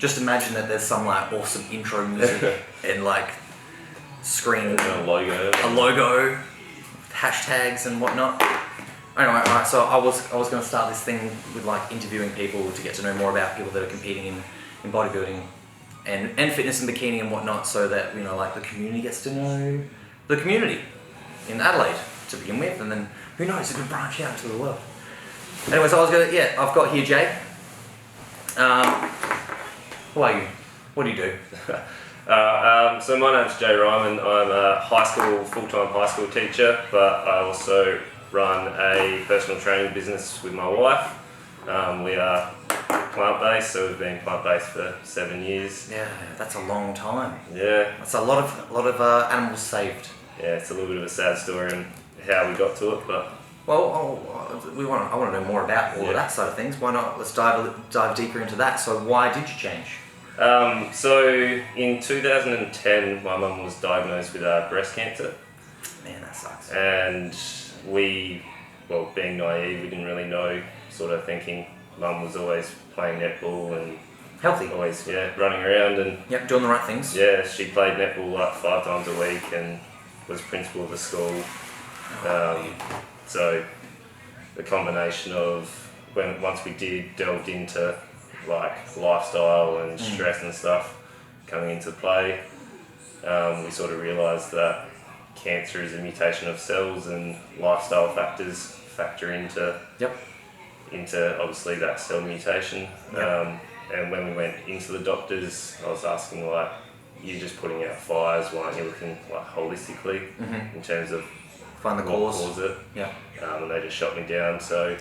Just imagine that there's some like awesome intro music and like screen and a logo, hashtags and whatnot. Anyway, alright, so I was going to start this thing with like interviewing people to get to know more about people that are competing in bodybuilding and fitness and bikini and whatnot, so that, you know, like the community gets to know the community in Adelaide to begin with, and then who knows, it could branch out to the world. Anyway, so I've got here Jay. Who are you? What do you do? So my name's Jay Reimann. I'm a full-time high school teacher, but I also run a personal training business with my wife. We are plant-based, so we've been plant-based for 7 years. Yeah, that's a long time. Yeah. That's a lot of animals saved. Yeah, it's a little bit of a sad story and how we got to it, but... Well, I want to know more about all of that side of things. Why not? Let's dive deeper into that. So why did you change? So in 2010, my mum was diagnosed with breast cancer. Man, that sucks. And we, well, being naive, we didn't really know, sort of thinking mum was always playing netball and healthy. Always, running around and... Yep, doing the right things. Yeah, she played netball like 5 times a week and was principal of the school. So the combination of once we delved into like lifestyle and stress and stuff coming into play, we sort of realised that cancer is a mutation of cells and lifestyle factors factor into obviously that cell mutation. And when we went into the doctors, I was asking like, you're just putting out fires, why aren't you looking like holistically in terms of find the what cause? Caused it? Yeah. And they just shot me down. So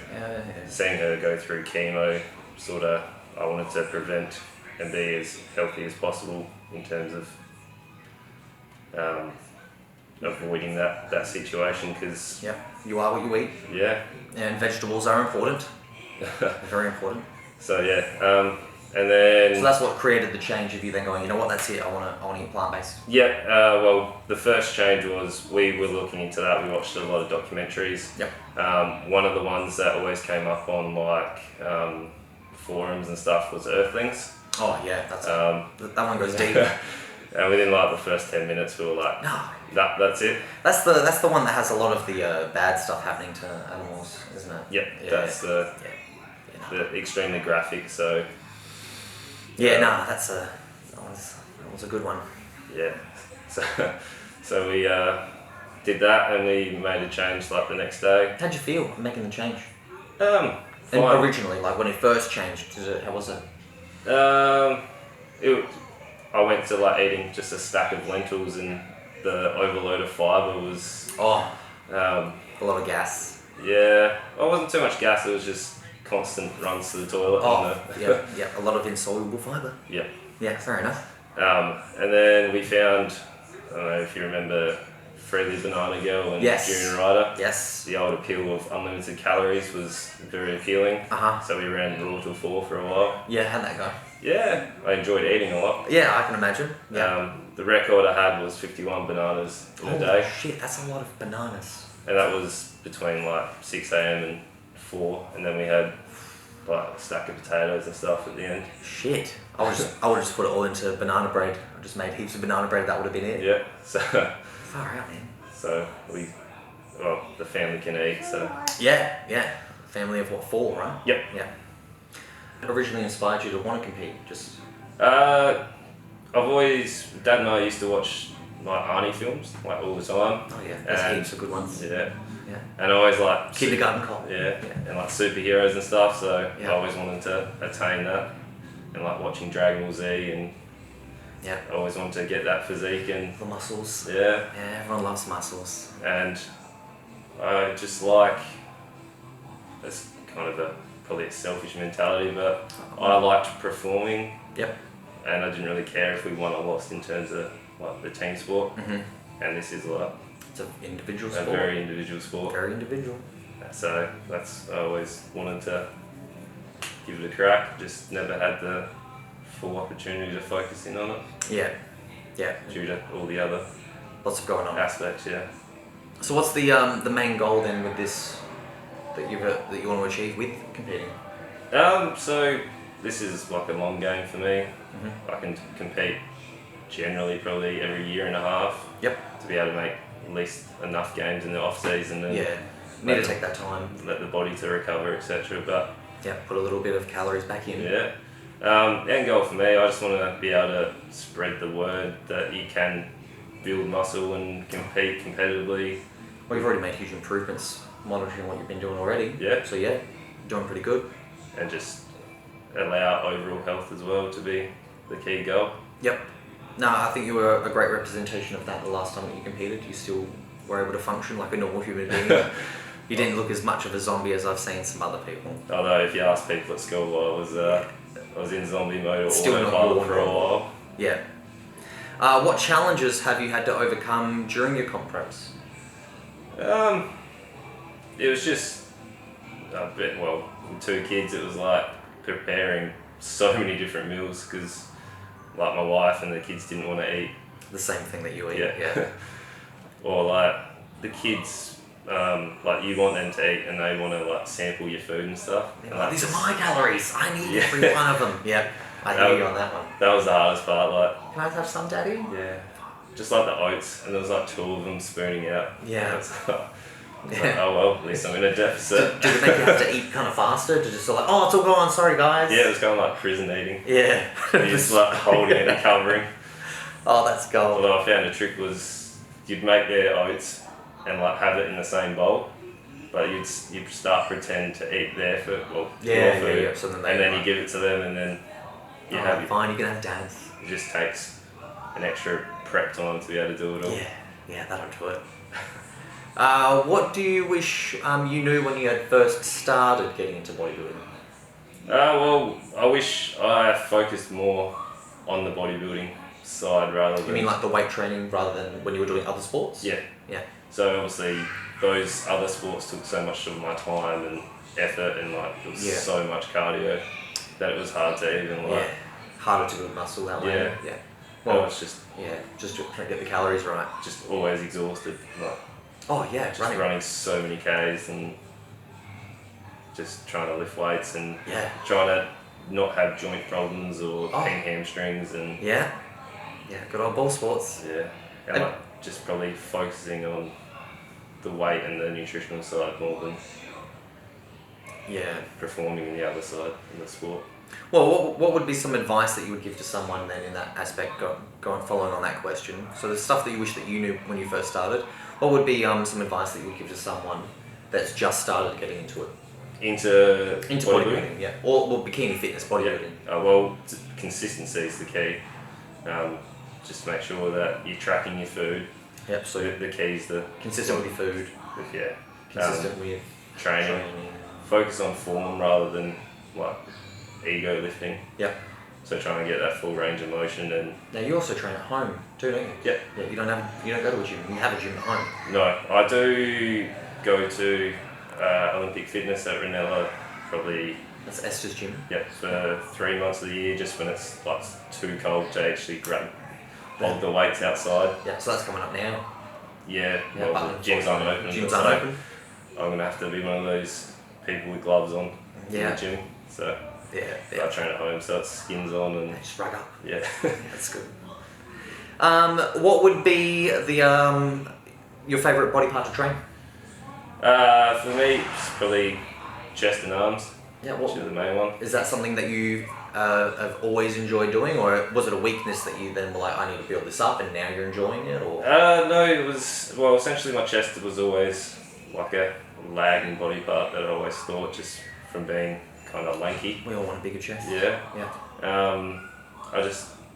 seeing her go through chemo, sort of, I wanted to prevent and be as healthy as possible in terms of avoiding that situation, because you are what you eat. Yeah. And vegetables are important. Very important. So and then... So that's what created the change of you then going, you know what, that's it, I want to eat plant-based. Yeah, well, the first change was we were looking into that. We watched a lot of documentaries. Yep. One of the ones that always came up on like forums and stuff was Earthlings. Oh yeah, that's that one goes deep. And within like the first 10 minutes we were like, no, that's it. That's the one that has a lot of the bad stuff happening to animals, isn't it? Yep, that's the extremely graphic, so... that was a good one. Yeah, so we did that and we made a change like the next day. How'd you feel making the change? Fine. And originally, like when it first changed, how was it? I went to like eating just a stack of lentils and the overload of fibre was... a lot of gas. Yeah, well, it wasn't too much gas, it was just constant runs to the toilet. A lot of insoluble fibre. Yeah. Yeah, fair enough. And then we found, I don't know if you remember Freely Banana Girl and Junior Rider. Yes. The old appeal of unlimited calories was very appealing. So we ran Raw till 4 for a while. Yeah, how'd that go? Yeah, I enjoyed eating a lot. Yeah, I can imagine. Yeah. The record I had was 51 bananas in a day. Oh shit, that's a lot of bananas. And that was between like 6 a.m. and 4, and then we had like a stack of potatoes and stuff at the end. Shit. I would just put it all into banana bread. I just made heaps of banana bread, that would have been it. Yeah. So far out, man. So the family can eat, so... Yeah. Family of what, 4, right? Yep. Yeah. Originally inspired you to want to compete, just... I've always... Dad and I used to watch like Arnie films, like all the time. Oh yeah, there's heaps of good ones. Yeah. And I always like... Kindergarten Cop. Yeah, and like superheroes and stuff, so I always wanted to attain that. And like watching Dragon Ball Z and... Yeah. I always wanted to get that physique and... The muscles. Yeah. Yeah, everyone loves muscles. And I just like... It's kind of probably a selfish mentality, but I liked performing. Yep. And I didn't really care if we won or lost in terms of like the team sport. And this is like... It's an individual sport. A very individual sport. Very individual. So I always wanted to give it a crack, just never had the full opportunity to focus in on it. Yeah. Due to all the other lots of going on aspects, So what's the main goal then with this that you want to achieve with competing? So this is like a long game for me. I can compete generally probably every year and a half. Yep. To be able to make at least enough games in the off season and need to take that time. Let the body to recover, etc. But put a little bit of calories back in. End goal for me, I just want to be able to spread the word that you can build muscle and compete competitively. Well, you've already made huge improvements monitoring what you've been doing already. Yeah. So doing pretty good. And just allow overall health as well to be the key goal. Yep. No, I think you were a great representation of that the last time that you competed. You still were able to function like a normal human being. You didn't look as much of a zombie as I've seen some other people. Although if you ask people at school, I was in zombie mode or still autopilot for a while. Yeah. What challenges have you had to overcome during your comp preps? It was just a bit, with 2 kids, it was like preparing so many different meals because like my wife and the kids didn't want to eat the same thing that you eat. Yeah. Or like the kids, like you want them to eat and they want to like sample your food and stuff. And like, these are my calories. I need every one of them. Yeah. I hear you on that one. That was the hardest part. Like, can I have some, Daddy? Yeah. Just like the oats, and there was like 2 of them spooning out. Yeah. Like, oh well, at least I'm in a deficit. Did it make you have to eat kind of faster? To just like, oh, it's all gone, sorry guys. Yeah, it was kind of like prison eating. Yeah. You're just like holding it and covering. Oh, that's gold. Although I found a trick was you'd make their oats and like have it in the same bowl, but you'd start pretend to eat their food, your food, so and then you give it to them, and then you have fine. You can have Dad's. It just takes an extra prep time to be able to do it all. Yeah, that'll do it. What do you wish you knew when you had first started getting into bodybuilding? Well, I wish I focused more on the bodybuilding side rather than... You mean like the weight training rather than when you were doing other sports? Yeah. So obviously those other sports took so much of my time and effort, and like it was so much cardio that it was hard to even like... harder to build muscle that way. Yeah. Well, it's just... just trying to get the calories right. Just always exhausted. Like, just running so many Ks and just trying to lift weights and trying to not have joint problems or pain hamstrings and good old ball sports. And like just probably focusing on the weight and the nutritional side more than performing in the other side in the sport. Well, what would be some advice that you would give to someone then in that aspect, following on that question? So the stuff that you wish that you knew when you first started, what would be some advice that you would give to someone that's just started getting into it? Into bodybuilding, or bikini fitness bodybuilding. Well, consistency is the key. Just make sure that you're tracking your food. Yep. So the key is the consistent with your food. Consistent with training. Focus on form rather than like ego lifting. Yep. So trying to get that full range of motion. And now you also train at home too, don't you? Yeah. You don't go to a gym. You have a gym at home. No, I do go to Olympic Fitness at Ranella probably. That's Esther's gym. Yeah, for 3 months of the year, just when it's like too cold to actually hold the weights outside. Yeah, so that's coming up now. Yeah, well, the gyms aren't open. Gyms aren't open. I'm gonna have to be one of those people with gloves on in the gym. So I train at home, so it's skins on and just rag up. Yeah, that's good. What would be the your favourite body part to train? For me, it's probably chest and arms. Yeah, which is the main one. Is that something that you have always enjoyed doing, or was it a weakness that you then were like, I need to build this up, and now you're enjoying it? Or no, it was essentially my chest was always like a lagging body part that I always thought, just from being kind of lanky. We all want a bigger chest. Yeah. I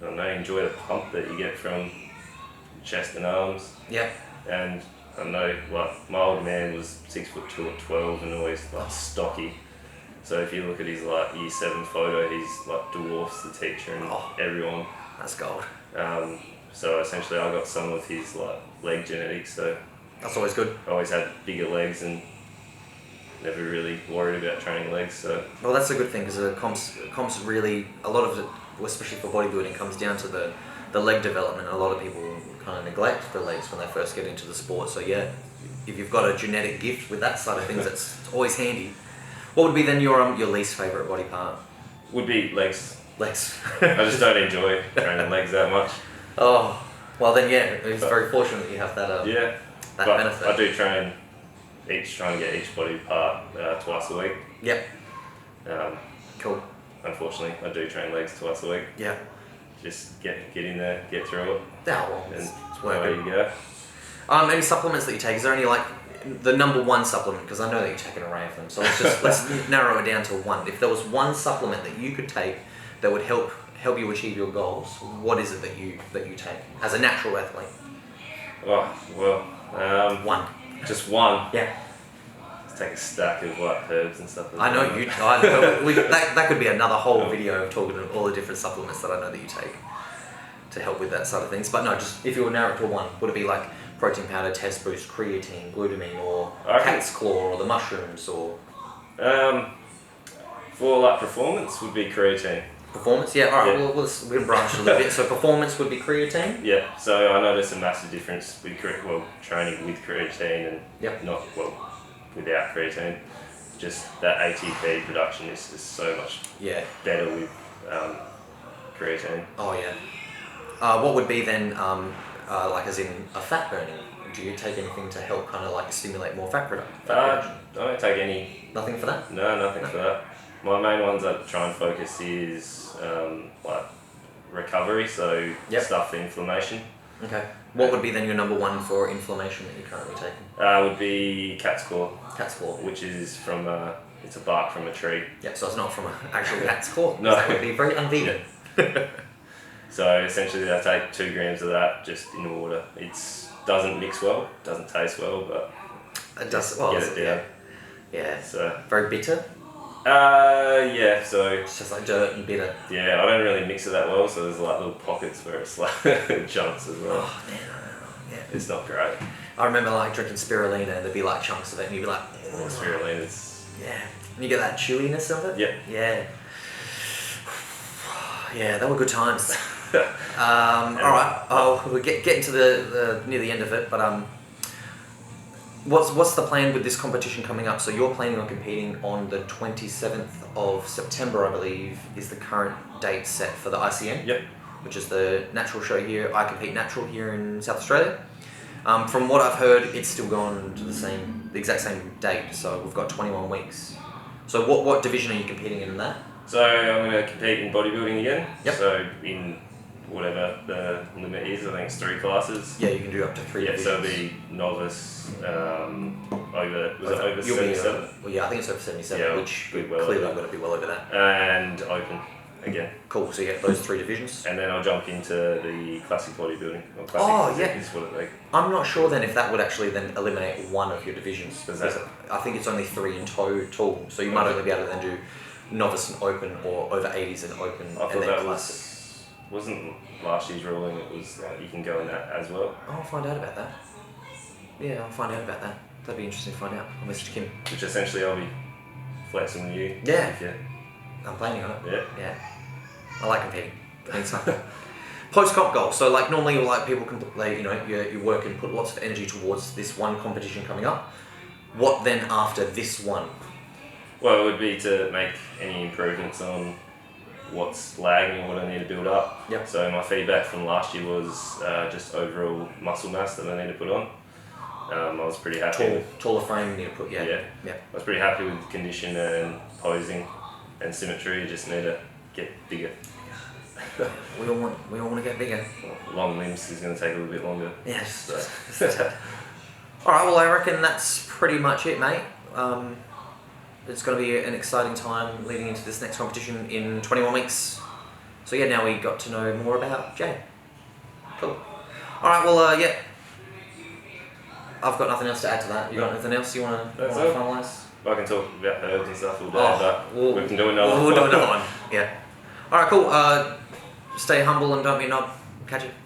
don't know, enjoy the pump that you get from chest and arms. Yeah. And I know, like, my old man was 6'2" at 12 and always like stocky. So if you look at his like year 7 photo, he's like dwarfs the teacher and everyone. That's gold. So essentially I got some of his like leg genetics, so that's always good. I always had bigger legs and never really worried about training legs. So well, that's a good thing, because comps really, a lot of it, especially for bodybuilding, comes down to the leg development. A lot of people kind of neglect the legs when they first get into the sport. So yeah, if you've got a genetic gift with that side of things, that's always handy. What would be then your least favourite body part? Would be legs. Legs. I just don't enjoy training legs that much. Oh, well then yeah, it's very fortunate that you have that. Yeah, that but benefit. I do trying to get each body part twice a week. Yep. Cool. Unfortunately, I do train legs twice a week. Yeah. Just get in there, get through it. Yeah, well, And it's away working. you go. Any supplements that you take? Is there any like the number one supplement? Because I know that you take an array of them. So let's narrow it down to one. If there was one supplement that you could take that would help you achieve your goals, what is it that you take as a natural athlete? Oh, well, One. just one. Yeah. Let's take a stack of like herbs and stuff. I know you. That could be another whole video of talking about all the different supplements that I know that you take to help with that side of things. But no, just if you were narrow it to one, would it be like protein powder, test boost, creatine, glutamine, or cat's claw, or the mushrooms, or? For like performance would be creatine. Performance, yeah. All right, Yeah. we're going to branch a little bit. So performance would be creatine. Yeah, so I noticed a massive difference with training with creatine and Yep. not without creatine. Just that ATP production is so much Yeah. better with creatine. Oh yeah. What would be then, like as in a fat burning? Do you take anything to help kind of like stimulate more fat production? I don't take any. Nothing for that. No, nothing for that. My main ones I try and focus is like recovery, so Yep. stuff for inflammation. Okay. What would be then your number one for inflammation that you're currently taking? Would be cat's claw, Cat's claw. which is from it's a bark from a tree. Yeah, so it's not from an actual cat's claw. No. That would be very unvegan. So essentially, I take 2 grams of that just in water. It doesn't mix well, doesn't taste well, but It does. Well, get it down. yeah. So Very bitter. yeah, so It's just like dirt and bitter. yeah, I don't really mix it that well. So there's like little pockets where it's like chunks as well. Oh man, yeah. It's not great. I remember like drinking spirulina and there'd be like chunks of it and you'd be like, Well, spirulina's yeah. And you get that chewiness of it? Yeah. Yeah. Yeah, they were good times. Alright, we're getting to the near the end of it, but what's the plan with this competition coming up? So you're planning on competing on the 27th of September, I believe, is the current date set for the ICN. Yep. Which is the natural show here. I compete natural here in South Australia. From what I've heard, it's still going to the exact same date. So we've got 21 weeks. So what division are you competing in that? So I'm going to compete in bodybuilding again. Yep. So in whatever the limit is, I think it's 3 classes. Yeah, you can do up to 3 Yeah, divisions. so it'll be novice, over You'll be, 77? well, yeah, I think it's over 77, Yeah, which be well clearly over you've got to be well over that. And open again. Cool, so you get those 3 divisions. And then I'll jump into the classic bodybuilding. Or classic Oh, physique yeah. is what it like. I'm not sure then if that would actually then eliminate one of your divisions. Does Because that? I think it's only 3 in total, so you might only be able to then do novice and open, or over 80s and open, I and thought then that classic. wasn't last year's ruling, it was like you can go in that as well. I'll find out about that. Yeah, I'll find out about that. That'd be interesting to find out. I'll message Kim. Which essentially I'll be flexing with you. Yeah. Yeah. I'm planning on it. Yeah. Yeah. I like competing. It's fun. Post-comp goal. So like normally like people can you work and put lots of energy towards this one competition coming up. What then after this one? Well, it would be to make any improvements on what's lagging and what I need to build up. Yep. So my feedback from last year was just overall muscle mass that I need to put on. I was pretty happy. Taller frame you need to put, yeah. Yeah. Yeah. I was pretty happy with condition and posing and symmetry. You just need to get bigger. We all want to get bigger. Long limbs is going to take a little bit longer. Yeah. All right. Well, I reckon that's pretty much it, mate. It's going to be an exciting time leading into this next competition in 21 weeks. So yeah, now we got to know more about Jay. Cool. All right. Well, yeah. I've got nothing else to add to that. You got anything else you want to That's it. finalise? I can talk about herbs and stuff all day, Oh, but we can do another We'll do another one. Yeah. All right. Cool. Stay humble and don't be a knob. Catch you.